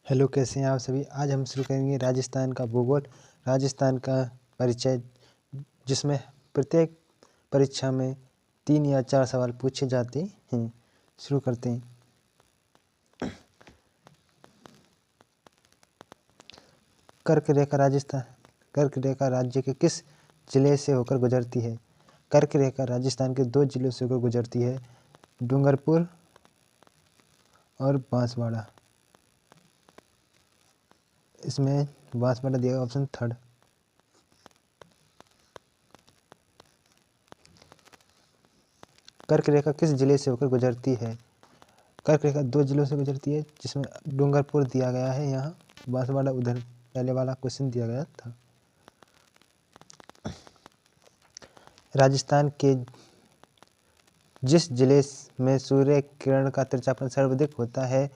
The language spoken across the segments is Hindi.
हेलो, कैसे हैं आप सभी। आज हम शुरू करेंगे राजस्थान का भूगोल, राजस्थान का परिचय, जिसमें प्रत्येक परीक्षा में 3 या 4 सवाल पूछे जाते हैं। शुरू करते हैं। कर्क रेखा राज्य के किस जिले से होकर गुजरती है। कर्क रेखा राजस्थान के 2 जिलों से होकर गुजरती है, डूंगरपुर और बांसवाड़ा। इसमें बांसवाड़ा दिया ऑप्शन 3। कर्क रेखा किस जिले से होकर गुजरती है। कर्क रेखा 2 जिलों से गुजरती है, जिसमें डूंगरपुर दिया गया है, यहाँ बांसवाड़ा उधर पहले वाला क्वेश्चन दिया गया था। राजस्थान के जिस जिले में सूर्य किरण का तिरछापन सर्वाधिक होता है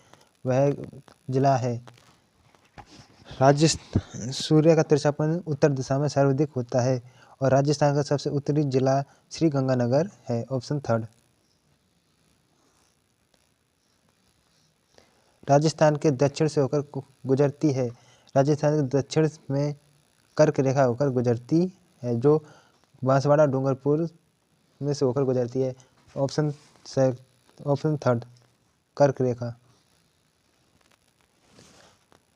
वह जिला है। सूर्य का तिरछापन उत्तर दिशा में सर्वाधिक होता है और राजस्थान का सबसे उत्तरी जिला श्री गंगानगर है, ऑप्शन 3। राजस्थान के दक्षिण से होकर गुजरती है। राजस्थान के दक्षिण में कर्क रेखा होकर गुजरती है, जो बांसवाड़ा डूंगरपुर में से होकर गुजरती है, ऑप्शन 3।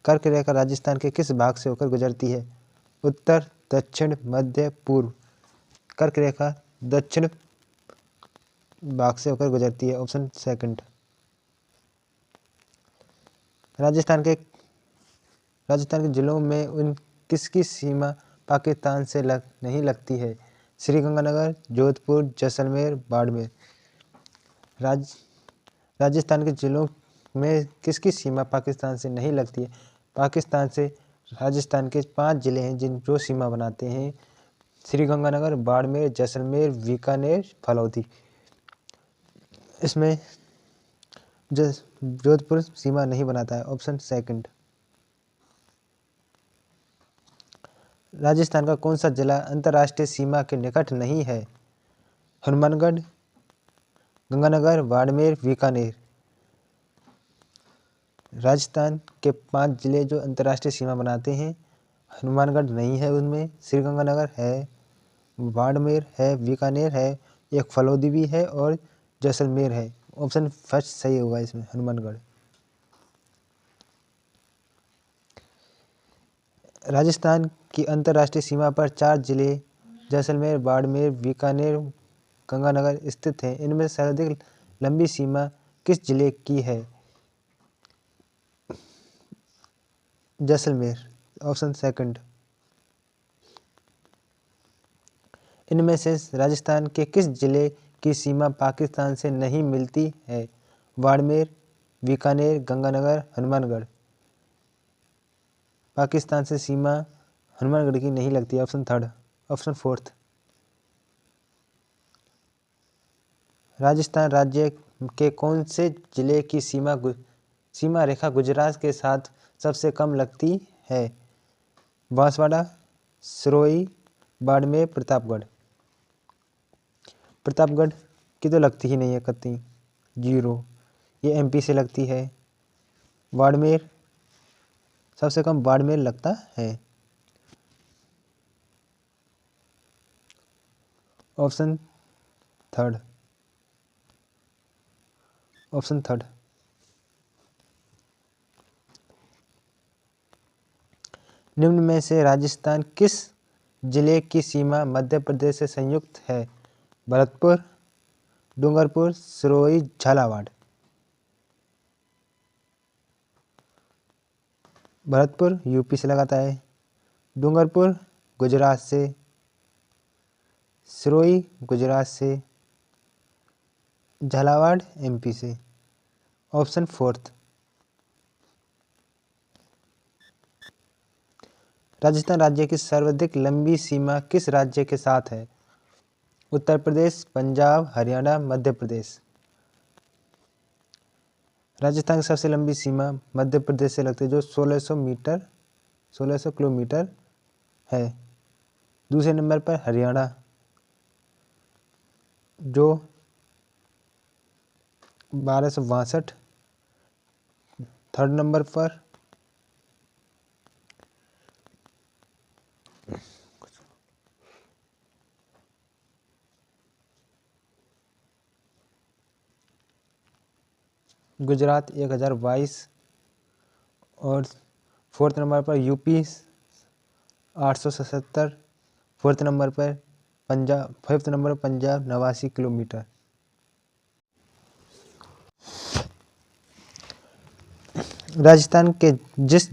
कर्क रेखा राजस्थान के किस भाग से होकर गुजरती है। उत्तर, दक्षिण, मध्य, पूर्व। कर्क रेखा दक्षिण भाग से होकर गुजरती है, ऑप्शन 2। राजस्थान के जिलों में उन किसकी सीमा पाकिस्तान से नहीं लगती है। श्रीगंगानगर, जोधपुर, जैसलमेर, बाड़मेर। राजस्थान के जिलों में किसकी सीमा पाकिस्तान से नहीं लगती है। पाकिस्तान से राजस्थान के 5 जिले हैं जो सीमा बनाते हैं, श्रीगंगानगर, बाड़मेर, जैसलमेर, बीकानेर, फलौदी। इसमें जोधपुर सीमा नहीं बनाता है, ऑप्शन 2। राजस्थान का कौन सा जिला अंतर्राष्ट्रीय सीमा के निकट नहीं है। हनुमानगढ़, गंगानगर, बाड़मेर, बीकानेर। राजस्थान के 5 जिले जो अंतर्राष्ट्रीय सीमा बनाते हैं, हनुमानगढ़ नहीं है उनमें, श्रीगंगानगर है, बाड़मेर है, बीकानेर है, एक फलौदी भी है और जैसलमेर है। ऑप्शन 1 सही होगा इसमें, हनुमानगढ़। राजस्थान की अंतर्राष्ट्रीय सीमा पर 4 जिले जैसलमेर, बाड़मेर, बीकानेर, गंगानगर स्थित हैं। इनमें सर्वाधिक लंबी सीमा किस जिले की है। जैसलमेर, ऑप्शन 2। इनमें से राजस्थान के किस जिले की सीमा पाकिस्तान से नहीं मिलती है। बाड़मेर, बीकानेर, गंगानगर, हनुमानगढ़। पाकिस्तान से सीमा हनुमानगढ़ की नहीं लगती, ऑप्शन 4। राजस्थान राज्य के कौन से जिले की सीमा रेखा गुजरात के साथ सबसे कम लगती है। बांसवाड़ा, सिरोही, बाड़मेर, प्रतापगढ़। प्रतापगढ़ की तो लगती ही नहीं है कतई, 0। ये एमपी से लगती है। बाड़मेर सबसे कम बाड़मेर लगता है, ऑप्शन 3। निम्न में से राजस्थान किस जिले की सीमा मध्य प्रदेश से संयुक्त है। भरतपुर, डूंगरपुर, सिरोही, झालावाड़। भरतपुर यूपी से लगाता है, डूंगरपुर गुजरात से, सिरोही गुजरात से, झालावाड़ एमपी से, ऑप्शन 4। राजस्थान राज्य की सर्वाधिक लंबी सीमा किस राज्य के साथ है। उत्तर प्रदेश, पंजाब, हरियाणा, मध्य प्रदेश। राजस्थान की सबसे लंबी सीमा मध्य प्रदेश से लगती है, जो 1600 किलोमीटर है। दूसरे नंबर पर हरियाणा, जो 1262। थर्ड नंबर पर गुजरात 1022 और 4th नंबर पर यूपी 877, 4th नंबर पर पंजाब, 5th नंबर पर पंजाब 89 किलोमीटर। राजस्थान के जिस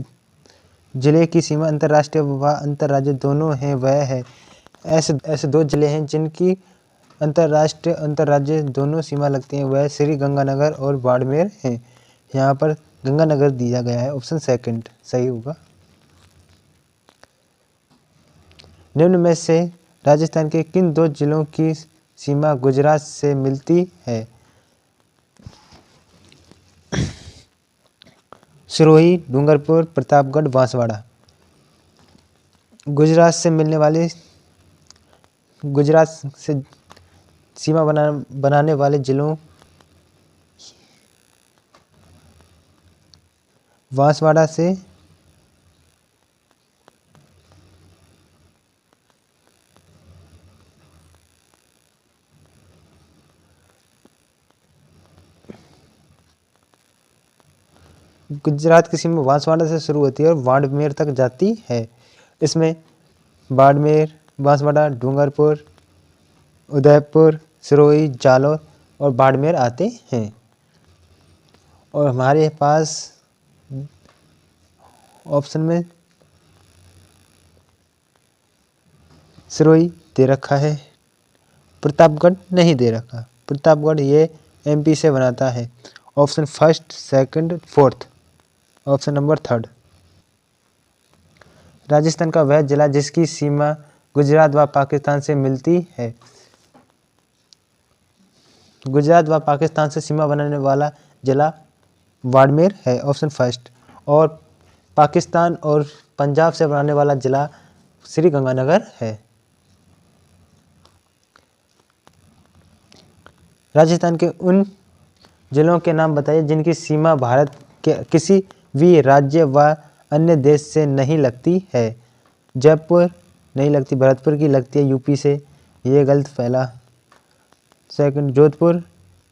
जिले की सीमा अंतर्राष्ट्रीय व अंतर्राज्य दोनों हैं वह है, ऐसे 2 जिले हैं जिनकी अंतर्राष्ट्रीय अंतर्राज्य दोनों सीमा लगती हैं, वह श्री गंगानगर और बाड़मेर हैं। यहाँ पर गंगानगर दिया गया है, ऑप्शन सेकंड सही होगा। निम्न में से राजस्थान के किन 2 जिलों की सीमा गुजरात से मिलती है? सिरोही, डूंगरपुर, प्रतापगढ़, बांसवाड़ा। गुजरात से सीमा बनाने वाले जिलों बांसवाड़ा से गुजरात की सीमा बांसवाड़ा से शुरू होती है और बाड़मेर तक जाती है। इसमें बाड़मेर, बांसवाड़ा, डूंगरपुर, उदयपुर, सिरोही, जालौर और बाड़मेर आते हैं। और हमारे पास ऑप्शन में सिरोही दे रखा है, प्रतापगढ़ नहीं दे रखा। प्रतापगढ़ ये एमपी से बनाता है। Option first, second, fourth, option number third. Rajasthan का वह जिला जिसकी सीमा गुजरात व पाकिस्तान से मिलती है। गुजरात व पाकिस्तान से सीमा बनाने वाला जिला बाड़मेर है, ऑप्शन फर्स्ट। और पाकिस्तान और पंजाब से बनाने वाला जिला श्री गंगानगर है। राजस्थान के उन जिलों के नाम बताइए जिनकी सीमा भारत के किसी भी राज्य व अन्य देश से नहीं लगती है। जयपुर नहीं लगती, भरतपुर की लगती है यूपी से, ये गलत पहला। सेकंड, जोधपुर,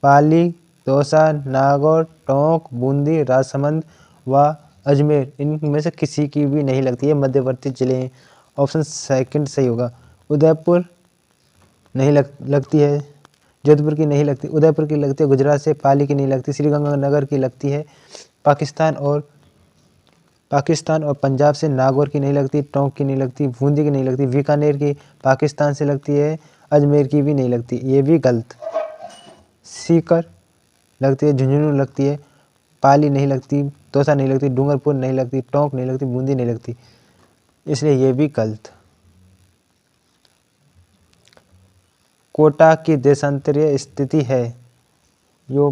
पाली, दौसा, नागौर, टोंक, बूंदी, राजसमंद व अजमेर, इनमें से किसी की भी नहीं लगती है, मध्यवर्ती जिले हैं। ऑप्शन सेकंड सही होगा। उदयपुर नहीं लगती है, जोधपुर की नहीं लगती, उदयपुर की लगती है गुजरात से, पाली की नहीं लगती, श्रीगंगानगर की लगती है पाकिस्तान और पंजाब से, नागौर की नहीं लगती, टोंक की नहीं लगती, बूंदी की नहीं लगती, बीकानेर की पाकिस्तान से लगती है, अजमेर की भी नहीं लगती, ये भी गलत। सीकर लगती है, झुंझुनू लगती है, पाली नहीं लगती, दौसा नहीं लगती, डूंगरपुर नहीं लगती, टोंक नहीं लगती, बूंदी नहीं लगती, इसलिए ये भी गलत। कोटा की देशांतरीय स्थिति है यो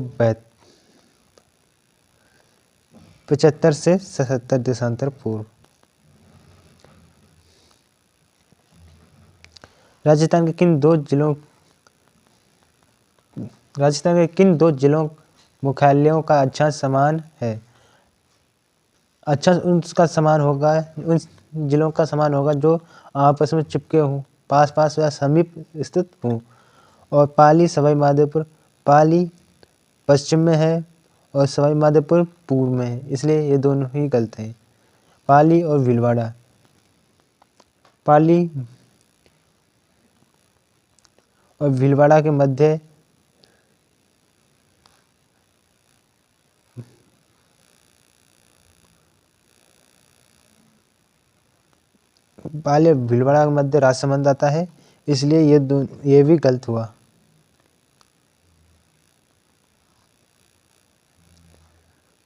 75 से 77 देशांतर पूर्व। राजस्थान के किन दो मुख्यालयों का अक्षांश समान है? अक्षांश उसका समान होगा, उन जिलों का समान होगा जो आपस में चिपके हों, पास पास या समीप स्थित हों। और पाली, सवाई माधोपुर, पाली पश्चिम में है और सवाई माधोपुर पूर्व में है, इसलिए ये दोनों ही गलत हैं। पाली और भीलवाड़ा, पाली और भीलवाड़ा के मध्य पाली और भीलवाड़ा के मध्य राजसमंद आता है, इसलिए ये भी गलत हुआ।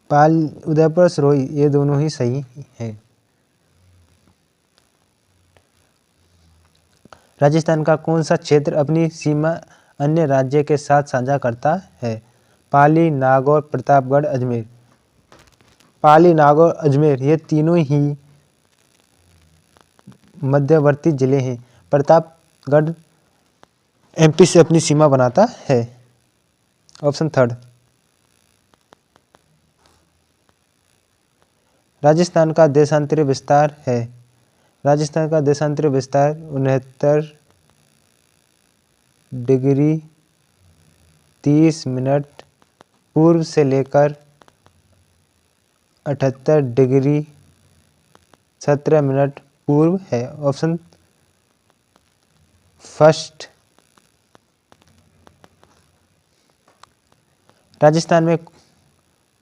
उदयपुर, सिरोही ये दोनों ही सही है। राजस्थान का कौन सा क्षेत्र अपनी सीमा अन्य राज्य के साथ साझा करता है? पाली, नागौर, प्रतापगढ़, अजमेर। पाली, नागौर, अजमेर ये तीनों ही मध्यवर्ती जिले हैं। प्रतापगढ़ एमपी से अपनी सीमा बनाता है, ऑप्शन थर्ड। राजस्थान का देशांतरीय विस्तार है। राजस्थान का देशांतरीय विस्तार 69 डिग्री 30 मिनट पूर्व से लेकर 78 डिग्री 17 मिनट पूर्व है। Option first. राजस्थान में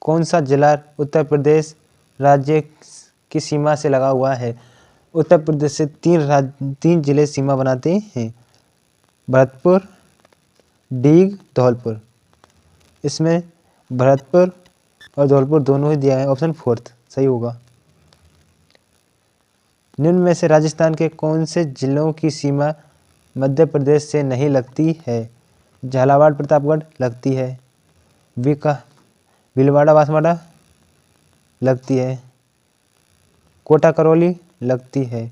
कौन सा जिला उत्तर प्रदेश राज्य की सीमा से लगा हुआ है? उत्तर प्रदेश से तीन जिले सीमा बनाते हैं, भरतपुर, डीग, धौलपुर। इसमें भरतपुर और धौलपुर दोनों ही दिया है। ऑप्शन फोर्थ सही होगा। निम्न में से राजस्थान के कौन से जिलों की सीमा मध्य प्रदेश से नहीं लगती है? झालावाड़ प्रतापगढ़ लगती है, भीलवाड़ा बांसवाड़ा लगती है, कोटा करौली लगती है,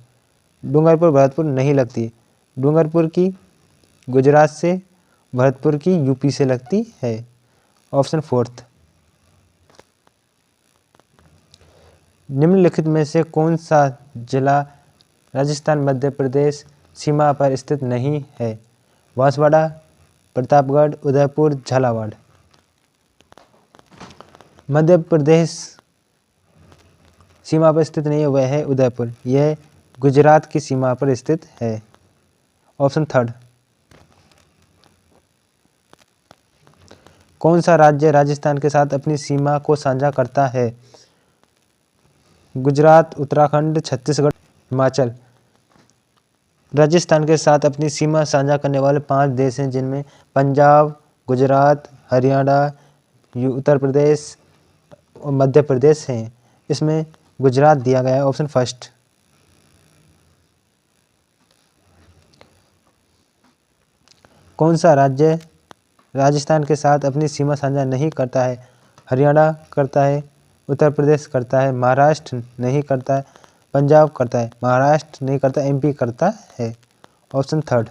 डूंगरपुर भरतपुर नहीं लगती। डूंगरपुर की गुजरात से, भरतपुर की यूपी से लगती है। Option fourth. निम्नलिखित में से कौन सा जिला राजस्थान मध्य प्रदेश सीमा पर स्थित नहीं है? बांसवाड़ा, प्रतापगढ़, उदयपुर, झालावाड़। मध्य प्रदेश सीमा पर स्थित नहीं हुआ है उदयपुर, यह गुजरात की सीमा पर स्थित है। Option third. कौन सा राज्य राजस्थान के साथ अपनी सीमा को साझा करता है? गुजरात, उत्तराखंड, छत्तीसगढ़, हिमाचल। राजस्थान के साथ अपनी सीमा साझा करने वाले 5 देश हैं, जिनमें पंजाब, गुजरात, हरियाणा, उत्तर प्रदेश और मध्य प्रदेश हैं। इसमें गुजरात दिया गया है। Option first. कौन सा राज्य राजस्थान के साथ अपनी सीमा साझा नहीं करता है? हरियाणा करता है, उत्तर प्रदेश करता है, महाराष्ट्र नहीं करता है, पंजाब करता है, महाराष्ट्र नहीं करता, एमपी करता है। Option third.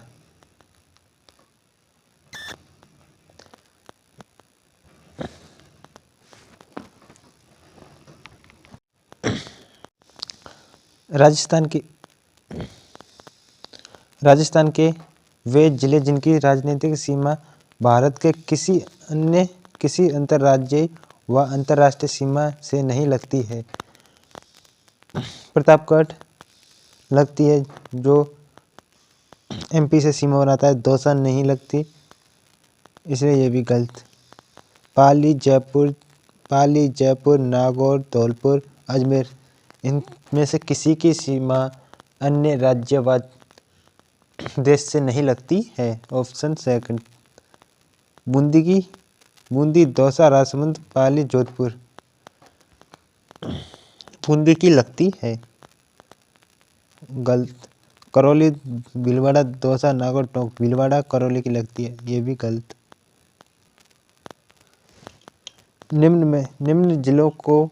राजस्थान के वे जिले जिनकी राजनीतिक सीमा भारत के किसी अंतर्राज्यीय व अंतर्राष्ट्रीय सीमा से नहीं लगती है। प्रतापगढ़ लगती है जो एमपी से सीमा बनाता है। दौसा नहीं लगती, इसलिए ये भी गलत। पाली, जयपुर, नागौर, धौलपुर, अजमेर, इनमें से किसी की सीमा अन्य राज्य व देश से नहीं लगती है। Option second. बूंदी, दौसा, राजसमंद, पाली, जोधपुर। बूंदी की लगती है। गलत। करौली, भीलवाड़ा, दौसा, नागौर, टोंक। भीलवाड़ा करौली की लगती है, ये भी गलत। निम्न जिलों को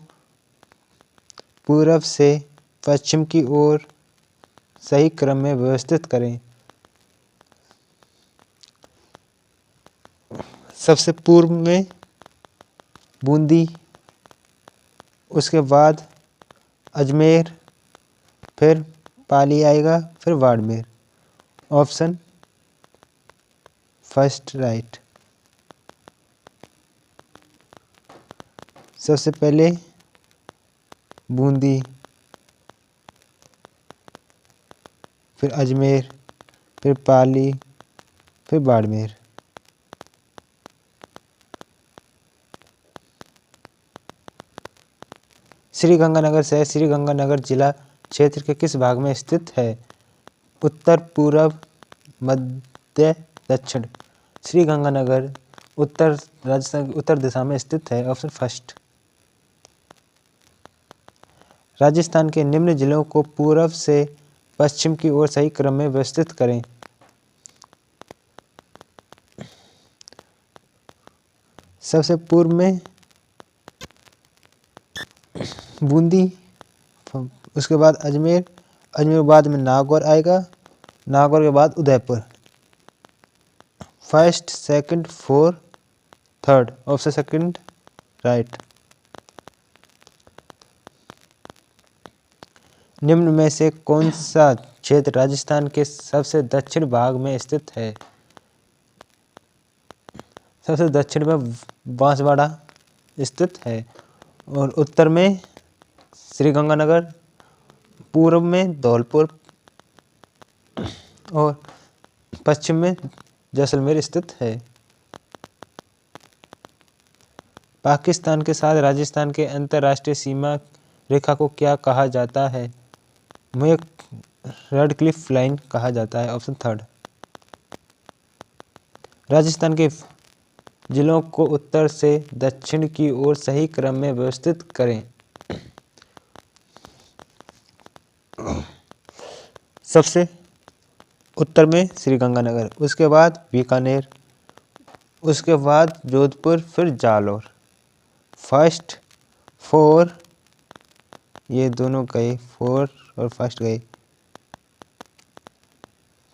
पूर्व से पश्चिम की ओर सही क्रम में व्यवस्थित करें। सबसे पूर्व में बूंदी, उसके बाद अजमेर, फिर पाली आएगा, फिर बाड़मेर। Option first right. सबसे पहले बूंदी, फिर अजमेर, फिर पाली, फिर बाड़मेर। श्रीगंगानगर शहर श्रीगंगानगर जिला क्षेत्र के किस भाग में स्थित है? उत्तर, पूर्व, मध्य, दक्षिण। श्रीगंगानगर राजस्थान की उत्तर दिशा में स्थित है। Option first. राजस्थान के निम्न जिलों को पूर्व से पश्चिम की ओर सही क्रम में व्यवस्थित करें। सबसे पूर्व में बूंदी, उसके बाद अजमेर, अजमेर बाद में नागौर आएगा, नागौर के बाद Udaipur. First, second, fourth, third. Option second right. निम्न में से कौन सा क्षेत्र राजस्थान के सबसे दक्षिण भाग में स्थित है? सबसे दक्षिण में बांसवाड़ा स्थित है और उत्तर में श्रीगंगानगर, पूर्व में धौलपुर और पश्चिम में जैसलमेर स्थित है। पाकिस्तान के साथ राजस्थान के अंतर्राष्ट्रीय सीमा रेखा को क्या कहा जाता है? मुझे रेड क्लिफ लाइन कहा जाता है। Option third. राजस्थान के जिलों को उत्तर से दक्षिण की ओर सही क्रम में व्यवस्थित करें। सबसे उत्तर में श्रीगंगानगर, उसके बाद बीकानेर, उसके बाद जोधपुर, फिर जालौर। फर्स्ट 4 ये दोनों गए, 4 और फर्स्ट गए,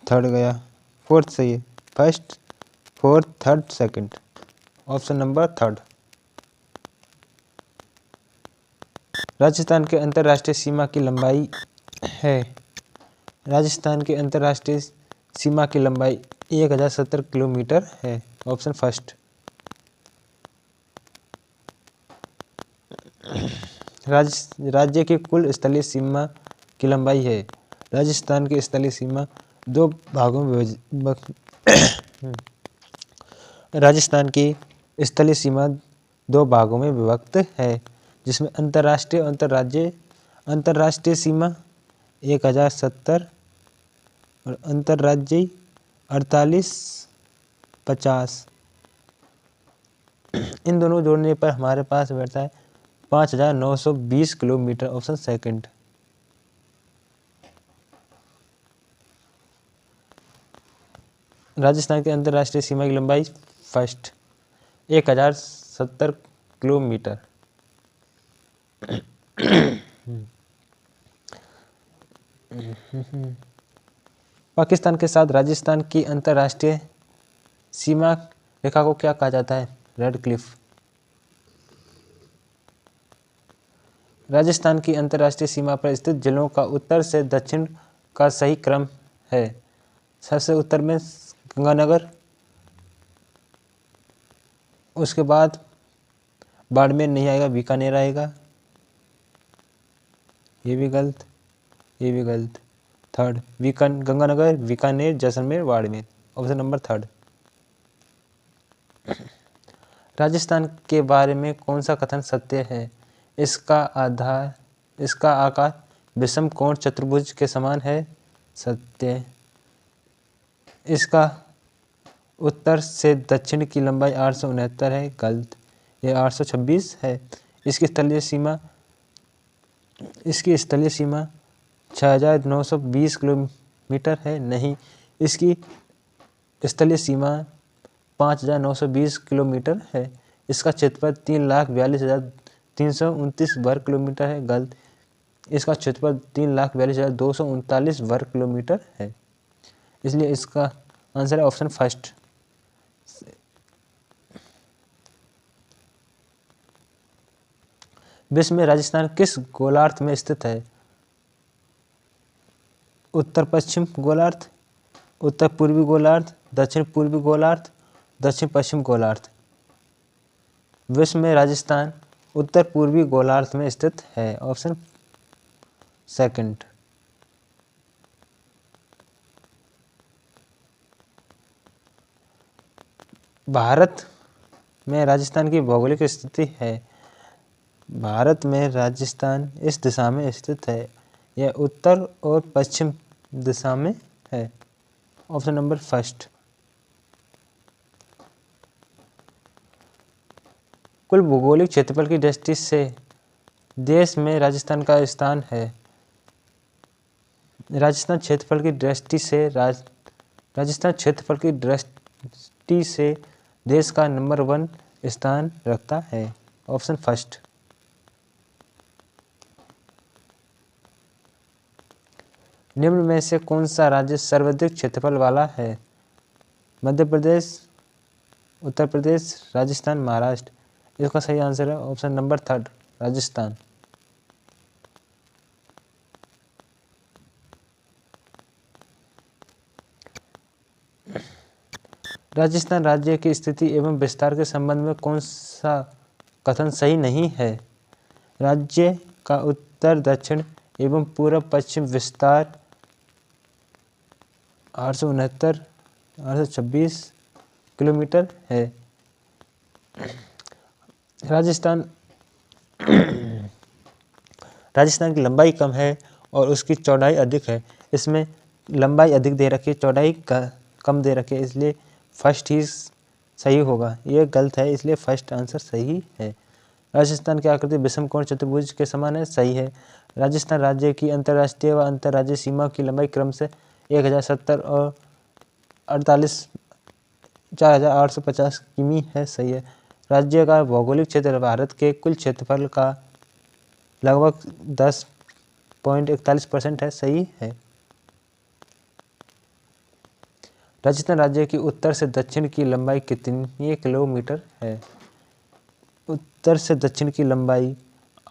थर्ड गया, फोर्थ सही है। First, fourth, third, second. Option number third. Rajasthan के अंतर्राष्ट्रीय सीमा की लंबाई है। राजस्थान की अंतर्राष्ट्रीय सीमा की लंबाई 1070 किलोमीटर है। Option first. राज्य की कुल स्थलीय सीमा की लंबाई है। राजस्थान की स्थलीय सीमा दो भागों में राजस्थान की स्थलीय सीमा दो भागों में विभक्त है, जिसमें अंतर्राष्ट्रीय और अंतर्राज्यीय। अंतर्राष्ट्रीय सीमा 1070 और अंतर्राज्यीय 4850। इन दोनों जोड़ने पर हमारे पास बैठता है 5920 किलोमीटर। Option second. राजस्थान की अंतर्राष्ट्रीय सीमा की लंबाई फर्स्ट 1070 किलोमीटर। पाकिस्तान के साथ राजस्थान की अंतर्राष्ट्रीय सीमा रेखा को क्या कहा जाता है? Red Cliff. राजस्थान की अंतर्राष्ट्रीय सीमा पर स्थित जिलों का उत्तर से दक्षिण का सही क्रम है। सबसे उत्तर में गंगानगर, उसके बाद बाड़मेर नहीं आएगा, बीकानेर आएगा। ये भी गलत, ये भी गलत। Third Ganganagar, Bikaner, Jaisalmer, Barmer. Option number third. Rajasthan के बारे में कौन सा कथन सत्य है? इसका आकार विषम कोण चतुर्भुज के समान है। सत्य। इसका उत्तर से दक्षिण की लंबाई 869 है। गलत। ये 826 है। इसकी स्थलीय सीमा 6920 किलोमीटर है। नहीं, इसकी स्थलीय सीमा 5920 किलोमीटर है। इसका क्षेत्रफल 3,42,329 वर्ग किलोमीटर है। गलत। इसका क्षेत्रफल 3,42,239 वर्ग किलोमीटर है। इसलिए इसका आंसर है ऑप्शन फर्स्ट। विश्व में राजस्थान किस गोलार्ध में स्थित है? उत्तर पश्चिम गोलार्ध, उत्तर पूर्वी गोलार्ध, दक्षिण पूर्वी गोलार्ध, दक्षिण पश्चिम गोलार्ध। विश्व में राजस्थान उत्तर पूर्वी गोलार्ध में स्थित है। Option second. भारत में राजस्थान की भौगोलिक स्थिति है। भारत में राजस्थान इस दिशा में स्थित है। यह उत्तर और पश्चिम दिशा में है। Option number first. कुल भौगोलिक क्षेत्रफल की दृष्टि से देश में राजस्थान का स्थान है। राजस्थान क्षेत्रफल की दृष्टि से देश का नंबर 1 स्थान रखता है। Option first. निम्न में से कौन सा राज्य सर्वाधिक क्षेत्रफल वाला है? मध्य प्रदेश, उत्तर प्रदेश, राजस्थान, महाराष्ट्र। इसका सही आंसर है option number third, Rajasthan. Rajasthan राज्य की स्थिति एवं विस्तार के संबंध में कौन सा कथन सही नहीं है? राज्य का उत्तर दक्षिण एवं पूर्व पश्चिम विस्तार 826 किलोमीटर है। राजस्थान की लंबाई कम है और उसकी चौड़ाई अधिक है। इसमें लंबाई अधिक दे रखी है, चौड़ाई कम दे रखी है, इसलिए फर्स्ट ही सही होगा। ये गलत है, इसलिए फर्स्ट आंसर सही है। राजस्थान की आकृति विषमकोण चतुर्भुज के समान है, सही है। राजस्थान राज्य की अंतर्राष्ट्रीय व अंतर्राज्यीय सीमा की लंबाई क्रम से 1070 और 48,4850 किमी है, सही है। राज्य का भौगोलिक क्षेत्र भारत के कुल क्षेत्रफल का लगभग 10.41% है, सही है। राजस्थान राज्य की उत्तर से दक्षिण की लंबाई कितनी किलोमीटर है? उत्तर से दक्षिण की लंबाई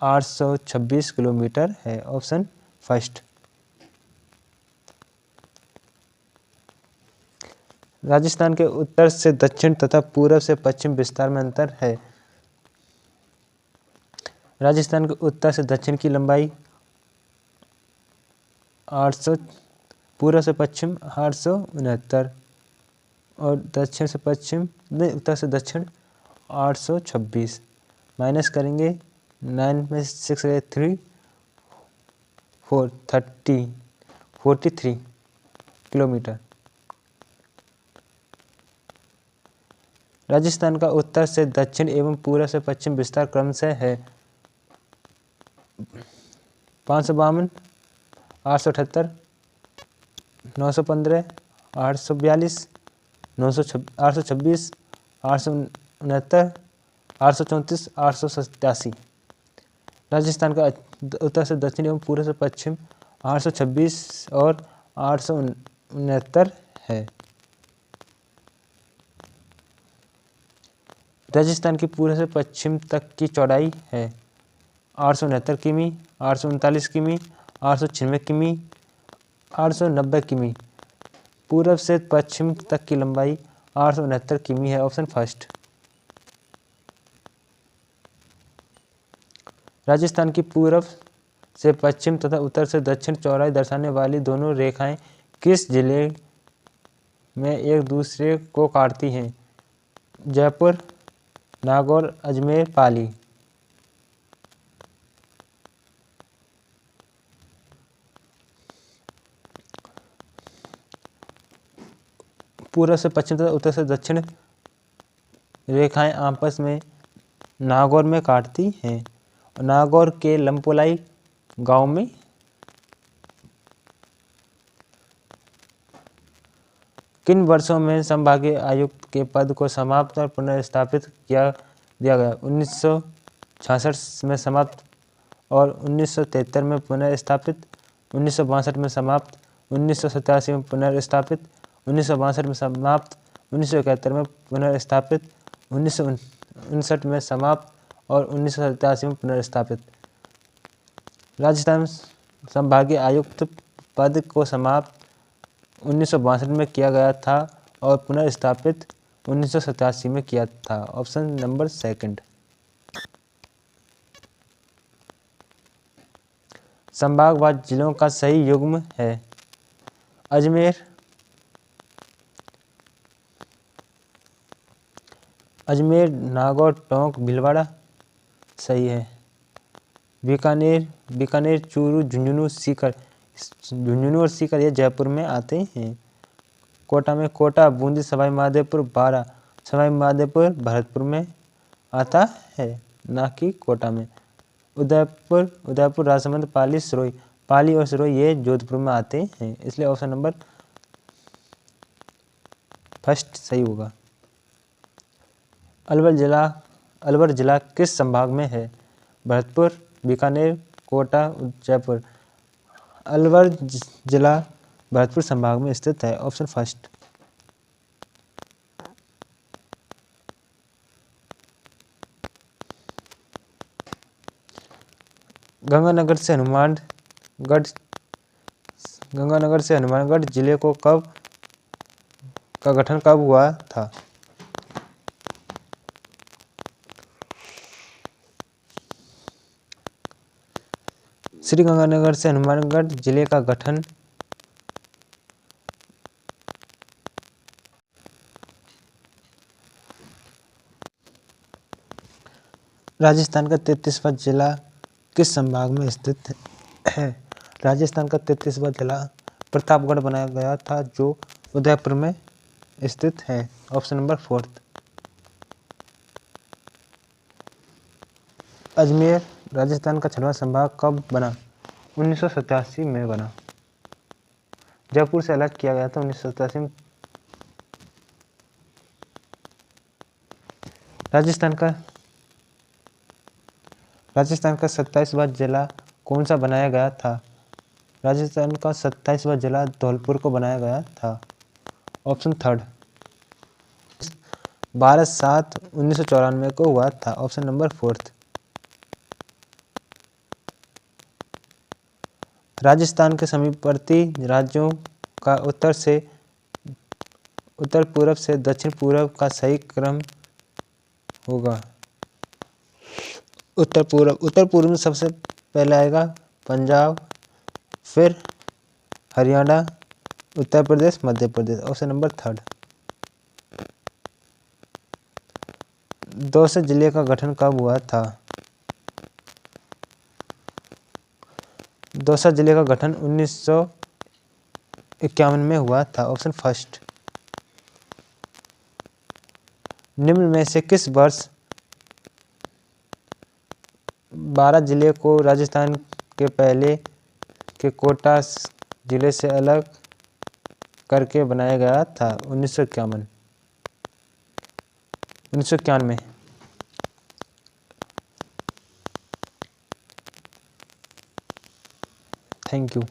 826 किलोमीटर है, ऑप्शन फर्स्ट। राजस्थान के उत्तर से दक्षिण तथा पूर्व से पश्चिम विस्तार में अंतर है। राजस्थान के उत्तर से दक्षिण की लंबाई 800, पूर्व से पश्चिम 869 और दक्षिण से पश्चिम नहीं, उत्तर से दक्षिण 826। माइनस करेंगे 9 में 6 गए 3 4 43 किलोमीटर। राजस्थान का उत्तर से दक्षिण एवं पूर्व से पश्चिम विस्तार क्रमशः है 552, 878, 915, 842, 826, 869, 834, 887। राजस्थान का उत्तर से दक्षिण एवं पूर्व से पश्चिम 826 और 869 है। राजस्थान की पूर्व से पश्चिम तक की चौड़ाई है 869 किमी, 839 किमी, 896 किमी, 890 किमी। पूर्व से पश्चिम तक की लंबाई 869 किमी है, ऑप्शन फर्स्ट। राजस्थान की पूर्व से पश्चिम तथा उत्तर से दक्षिण चौड़ाई दर्शाने वाली दोनों रेखाएं किस जिले में एक दूसरे को काटती हैं? जयपुर, नागौर, अजमेर, पाली। पूर्व से पश्चिम तथा उत्तर से दक्षिण रेखाएं आपस में नागौर में काटती हैं। नागौर के लंपोलाई गांव में किन वर्षों में संभागीय आयुक्त के पद को समाप्त और पुनर्स्थापित किया दिया गया? 1966 में समाप्त और 1973 में पुनर्स्थापित, 1962 में समाप्त, 1987 में पुनर्स्थापित, 1962 में समाप्त, 1971 में पुनर्स्थापित, 1959 में समाप्त और 1987 में पुनर्स्थापित। राजस्थान संभागीय आयुक्त पद को समाप्त 1962 में किया गया था और पुनर्स्थापित 1987 में किया था, ऑप्शन नंबर सेकंड। संभागवार जिलों का सही युग्म है अजमेर, नागौर, टोंक, भीलवाड़ा, सही है। बीकानेर, चूरू, झुंझुनू, सीकर। झुंझुनू और सीकर ये जयपुर में आते हैं। कोटा में कोटा, बूंदी, सवाई माधोपुर, बारा। सवाई माधोपुर भरतपुर में आता है, ना कि कोटा में। उदयपुर, राजसमंद, पाली, सिरोही। पाली और सिरोही ये जोधपुर में आते हैं, इसलिए ऑप्शन नंबर फर्स्ट सही होगा। अलवर जिला किस संभाग में है? भरतपुर, बीकानेर, कोटा, जयपुर। अलवर जिला भरतपुर संभाग में स्थित है, ऑप्शन फर्स्ट। गंगानगर से हनुमानगढ़ जिले को का गठन कब हुआ था? श्रीगंगानगर से हनुमानगढ़ जिले का गठन। राजस्थान का 33वां जिला किस संभाग में स्थित है? राजस्थान का 33वां जिला प्रतापगढ़ बनाया गया था, जो उदयपुर में स्थित है। Option number 4। अजमेर राजस्थान का 6वां संभाग कब बना? 1987 में बना। जयपुर से अलग किया गया था 1987 में। राजस्थान का 27वां जिला कौन सा बनाया गया था? राजस्थान का 27वां जिला धौलपुर को बनाया गया था। ऑप्शन 3। 12/7/1994 को हुआ था। Option number 4। राजस्थान के समीपवर्ती राज्यों का उत्तर पूर्व से दक्षिण पूर्व का सही क्रम होगा। उत्तर पूर्व में सबसे पहले आएगा पंजाब, फिर हरियाणा, उत्तर प्रदेश, मध्य प्रदेश। Option number 3। दौसा जिले का गठन कब हुआ था? दौसा जिले का गठन 1951 में हुआ था। ऑप्शन 1। निम्न में से किस वर्ष 12 जिले को राजस्थान के पहले के कोटा जिले से अलग करके बनाया गया था? 1991। Thank you.